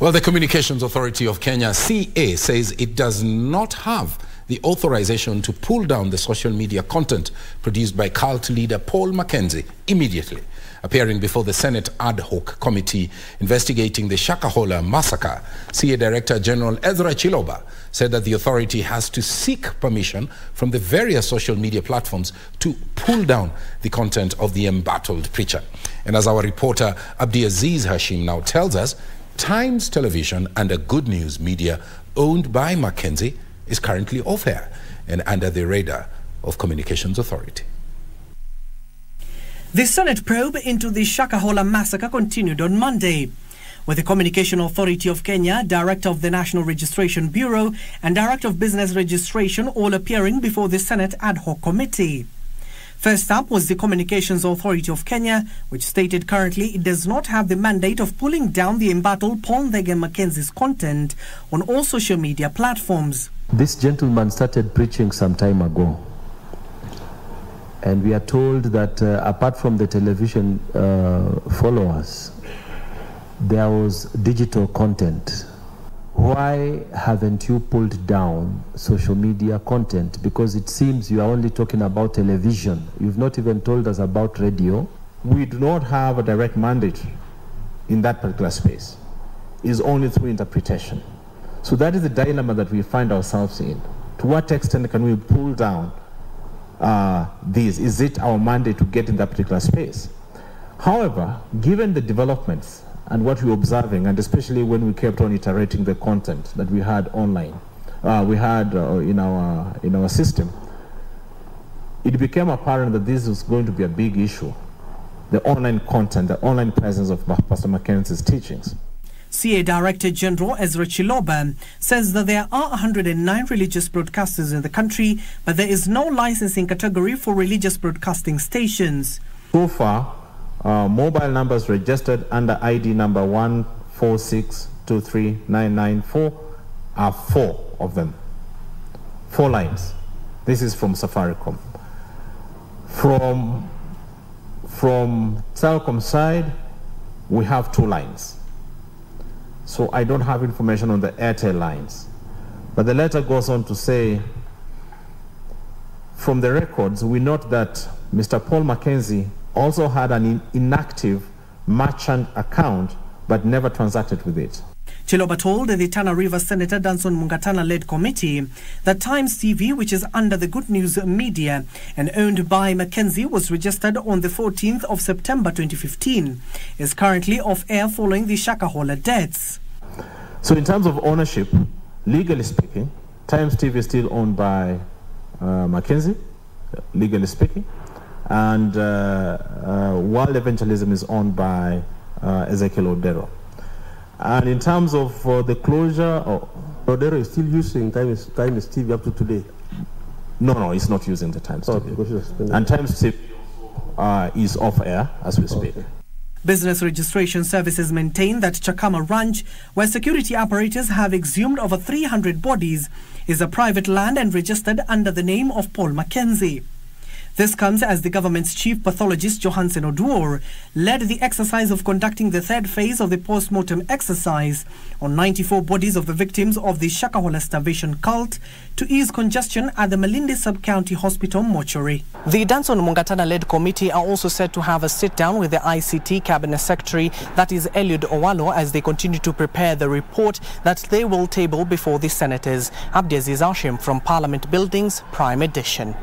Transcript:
Well, the Communications Authority of Kenya, CA, says it does not have the authorization to pull down the social media content produced by cult leader Pastor Mackenzie immediately. Appearing before the Senate ad hoc committee investigating the Shakahola massacre, CA Director General Ezra Chiloba said that the authority has to seek permission from the various social media platforms to pull down the content of the embattled preacher. And as our reporter Abdiaziz Hashim now tells us, Times Television and a Good News Media owned by Mackenzie is currently off air and under the radar of Communications Authority. The Senate probe into the Shakahola massacre continued on Monday, with the Communication Authority of Kenya, Director of the National Registration Bureau and Director of Business Registration all appearing before the Senate ad hoc committee. First up was the Communications Authority of Kenya, which stated currently it does not have the mandate of pulling down the embattled Paul Mackenzie's content on all social media platforms. This gentleman started preaching some time ago, and we are told that apart from the television followers, there was digital content. Why haven't you pulled down social media content? Because it seems you are only talking about television. You've not even told us about radio. We do not have a direct mandate in that particular space. It's only through interpretation. So that is the dilemma that we find ourselves in. To what extent can we pull down these? Is it our mandate to get in that particular space? However, given the developments and what we're observing, and especially when we kept on iterating the content that we had online, we had in our system, it became apparent that this was going to be a big issue, the online content, the online presence of Pastor Mackenzie's teachings. CA Director General Ezra Chiloba says that there are 109 religious broadcasters in the country, but there is no licensing category for religious broadcasting stations. So far, mobile numbers registered under ID number 146239994 are 4 of them. 4 lines. This is from Safaricom. From Telcom side, we have 2 lines. So I don't have information on the Airtel lines. But the letter goes on to say, from the records, we note that Mr. Paul Mackenzie also had an inactive merchant account but never transacted with it. Chiloba told the Tana River Senator Danson Mungatana-led committee that Times TV, which is under the Good News Media and owned by Mackenzie, was registered on the 14th of September 2015, is currently off air following the Shakahola deaths. So in terms of ownership, legally speaking, Times TV is still owned by Mackenzie, legally speaking, and World Evangelism is owned by Ezekiel Odero. And in terms of the closure, Odero is still using Times TV up to today? No, it's not using the Times TV. And Times TV is off air as we speak. Business Registration Services maintain that Chakama Ranch, where security operators have exhumed over 300 bodies, is a private land and registered under the name of Paul Mackenzie. This comes as the government's chief pathologist Johansen Oduor led the exercise of conducting the 3rd phase of the post-mortem exercise on 94 bodies of the victims of the Shakahola starvation cult to ease congestion at the Malindi Sub-County Hospital mortuary. The Danson Mungatana-led committee are also set to have a sit-down with the ICT Cabinet Secretary, that is Eliud Owalo, as they continue to prepare the report that they will table before the senators. Abdiaziz Hashim from Parliament Buildings, Prime Edition.